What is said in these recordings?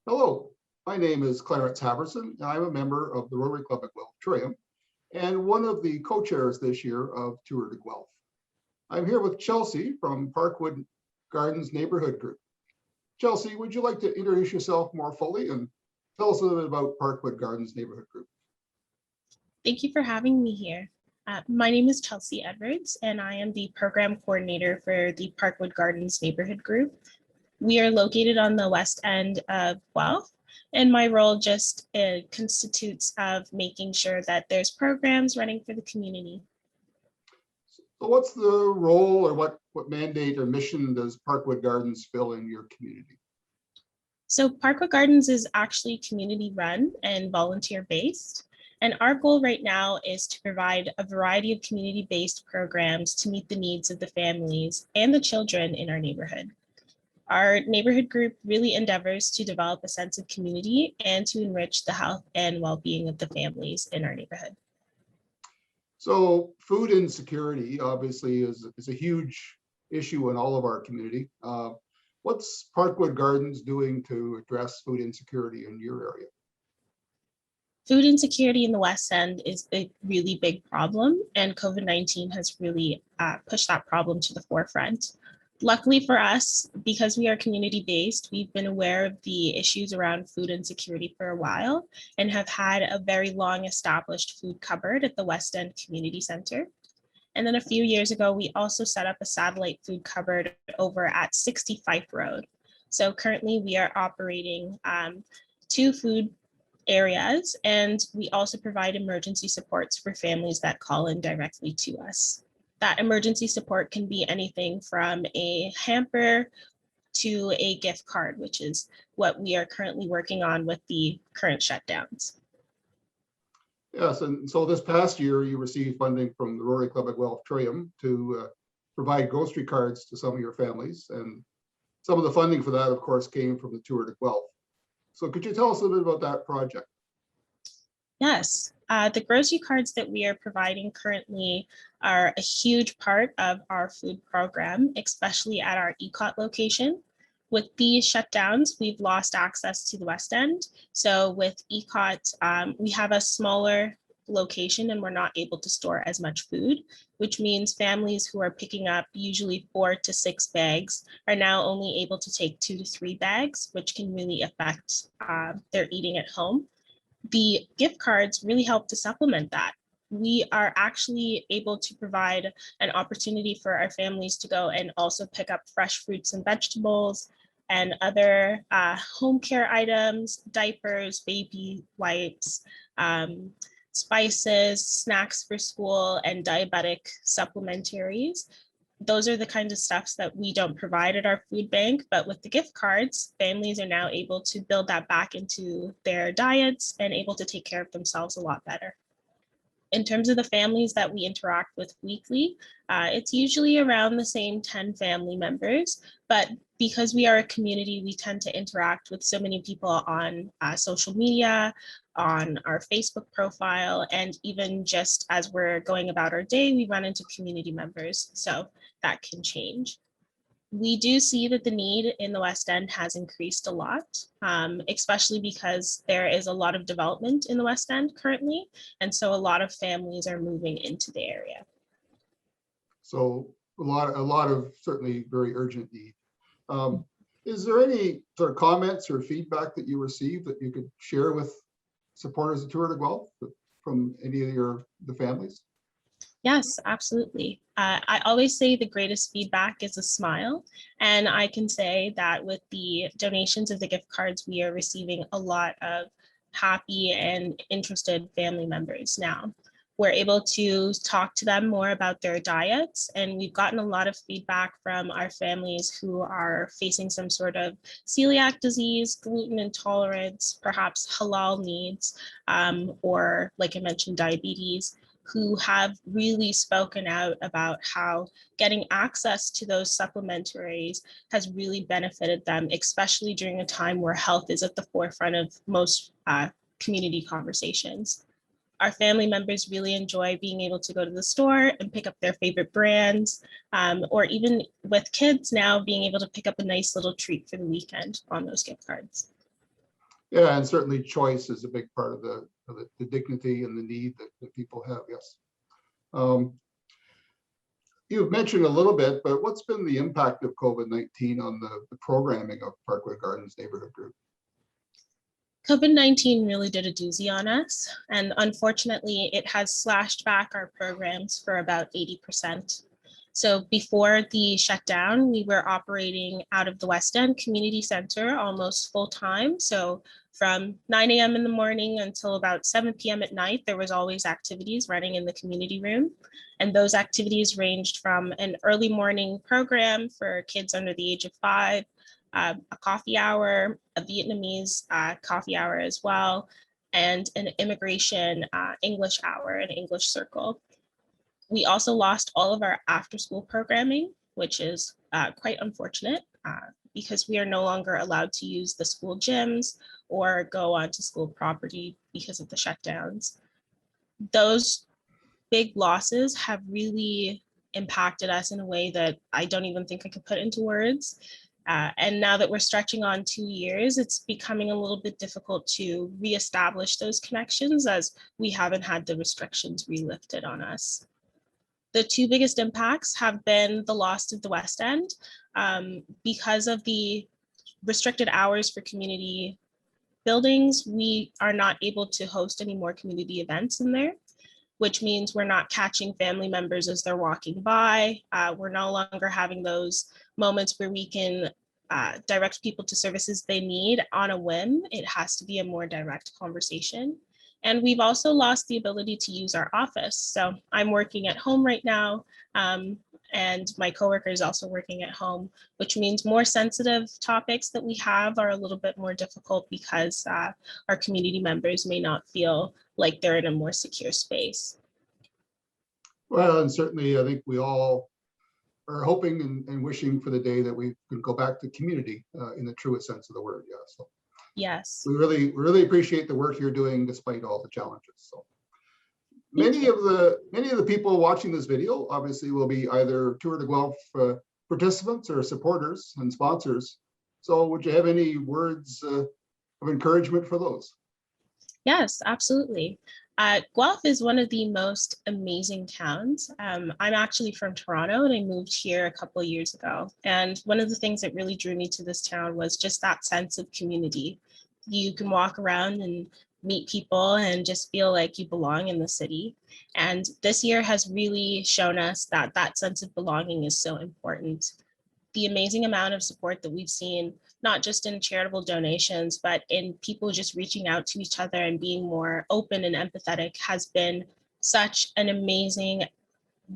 Hello, my name is Clarence Haverson, and I'm a member of the Rotary Club at Guelph Trillium and one of the co-chairs this year of Tour de Guelph. I'm here with Chelsea from Parkwood Gardens Neighbourhood Group. Chelsea, would you like to introduce yourself more fully and tell us a little bit about Parkwood Gardens Neighbourhood Group? Thank you for having me here. My name is Chelsea Edwards, and I am the program coordinator for the Parkwood Gardens Neighbourhood Group. We are located on the west end of Guelph, and my role just constitutes of making sure that there's programs running for the community. So what's the role or what mandate or mission does Parkwood Gardens fill in your community? So Parkwood Gardens is actually community run and volunteer based. And our goal right now is to provide a variety of community-based programs to meet the needs of the families and the children in our neighborhood. Our neighborhood group really endeavors to develop a sense of community and to enrich the health and well-being of the families in our neighborhood. So food insecurity obviously is a huge issue in all of our community. What's Parkwood Gardens doing to address food insecurity in your area? Food insecurity in the West End is a really big problem, and COVID-19 has really pushed that problem to the forefront. Luckily for us, because we are community-based, we've been aware of the issues around food insecurity for a while and have had a very long established food cupboard at the West End Community Center. And then a few years ago, we also set up a satellite food cupboard over at 60 Fife Road. So currently we are operating 2 food areas, and we also provide emergency supports for families that call in directly to us. That emergency support can be anything from a hamper to a gift card, which is what we are currently working on with the current shutdowns. Yes, and so this past year you received funding from the Rotary Club at Guelph Trillium to provide grocery cards to some of your families, and some of the funding for that, of course, came from the Tour de Guelph. So could you tell us a little bit about that project? Yes, the grocery cards that we are providing currently are a huge part of our food program, especially at our ECOT location. With these shutdowns, we've lost access to the West End. So with ECOT, we have a smaller location and we're not able to store as much food, which means families who are picking up usually 4 to 6 bags are now only able to take 2 to 3 bags, which can really affect their eating at home. The gift cards really help to supplement that. We are actually able to provide an opportunity for our families to go and also pick up fresh fruits and vegetables and other home care items, diapers, baby wipes, spices, snacks for school, and diabetic supplementaries. Those are the kinds of stuffs that we don't provide at our food bank, but with the gift cards, families are now able to build that back into their diets and able to take care of themselves a lot better. In terms of the families that we interact with weekly, it's usually around the same 10 family members, but because we are a community, we tend to interact with so many people on social media, on our Facebook profile, and even just as we're going about our day, we run into community members, so that can change. We do see that the need in the West End has increased a lot, especially because there is a lot of development in the West End currently, and so a lot of families are moving into the area. So a lot of certainly very urgent need. Is there any sort of comments or feedback that you received that you could share with supporters of Tour de Guelph from any of the families? Yes, absolutely. I always say the greatest feedback is a smile. And I can say that with the donations of the gift cards, we are receiving a lot of happy and interested family members now. We're able to talk to them more about their diets, and we've gotten a lot of feedback from our families who are facing some sort of celiac disease, gluten intolerance, perhaps halal needs, or like I mentioned, diabetes, who have really spoken out about how getting access to those supplementaries has really benefited them, especially during a time where health is at the forefront of most community conversations. Our family members really enjoy being able to go to the store and pick up their favorite brands, or even with kids now being able to pick up a nice little treat for the weekend on those gift cards. Yeah, and certainly choice is a big part of the dignity and the need that people have. Yes. Um, You've mentioned a little bit, but what's been the impact of COVID-19 on the programming of Parkwood Gardens Neighborhood Group? COVID-19 really did a doozy on us, and unfortunately, it has slashed back our programs for about 80%. So before the shutdown, we were operating out of the West End Community Center almost full time. So from 9 a.m. in the morning until about 7 p.m. at night, there was always activities running in the community room. And those activities ranged from an early morning program for kids under the age of 5, a coffee hour, a Vietnamese coffee hour as well, and an immigration English hour, an English circle. We also lost all of our after school programming, which is quite unfortunate because we are no longer allowed to use the school gyms or go onto school property because of the shutdowns. Those big losses have really impacted us in a way that I don't even think I could put into words. And now that we're stretching on 2 years, it's becoming a little bit difficult to reestablish those connections as we haven't had the restrictions re-lifted on us. The two biggest impacts have been the loss of the West End because of the restricted hours for community buildings. We are not able to host any more community events in there, which means we're not catching family members as they're walking by. We're no longer having those moments where we can direct people to services they need on a whim. It has to be a more direct conversation. And we've also lost the ability to use our office. So I'm working at home right now, and my coworker is also working at home, which means more sensitive topics that we have are a little bit more difficult because our community members may not feel like they're in a more secure space. Well, and certainly I think we all are hoping and wishing for the day that we can go back to community in the truest sense of the word. Yeah. So Yes. we really appreciate the work you're doing despite all the challenges. So Thank many of the people watching this video obviously will be either Tour de Guelph participants or supporters and sponsors. So would you have any words of encouragement for those? Yes, absolutely. Guelph is one of the most amazing towns. I'm actually from Toronto and I moved here a couple of years ago. And one of the things that really drew me to this town was just that sense of community. You can walk around and meet people and just feel like you belong in the city. And this year has really shown us that that sense of belonging is so important. The amazing amount of support that we've seen, not just in charitable donations, but in people just reaching out to each other and being more open and empathetic has been such an amazing,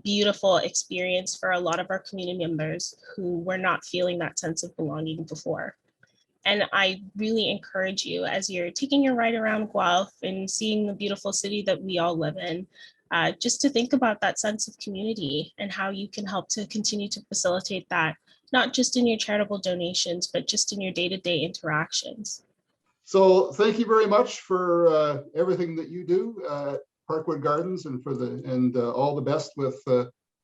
beautiful experience for a lot of our community members who were not feeling that sense of belonging before. And I really encourage you as you're taking your ride around Guelph and seeing the beautiful city that we all live in, just to think about that sense of community and how you can help to continue to facilitate that, not just in your charitable donations, but just in your day-to-day interactions. So thank you very much for everything that you do at Parkwood Gardens and all the best with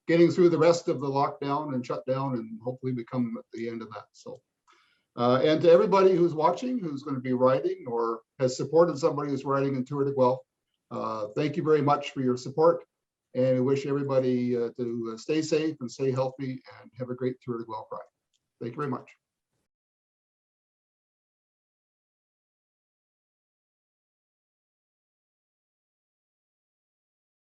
getting through the rest of the lockdown and shutdown, and hopefully we come at the end of that. So and to everybody who's watching, who's going to be riding or has supported somebody who's riding in Tour de Guelph, thank you very much for your support, and we wish everybody to stay safe and stay healthy and have a great Tour de Guelph ride. Thank you very much.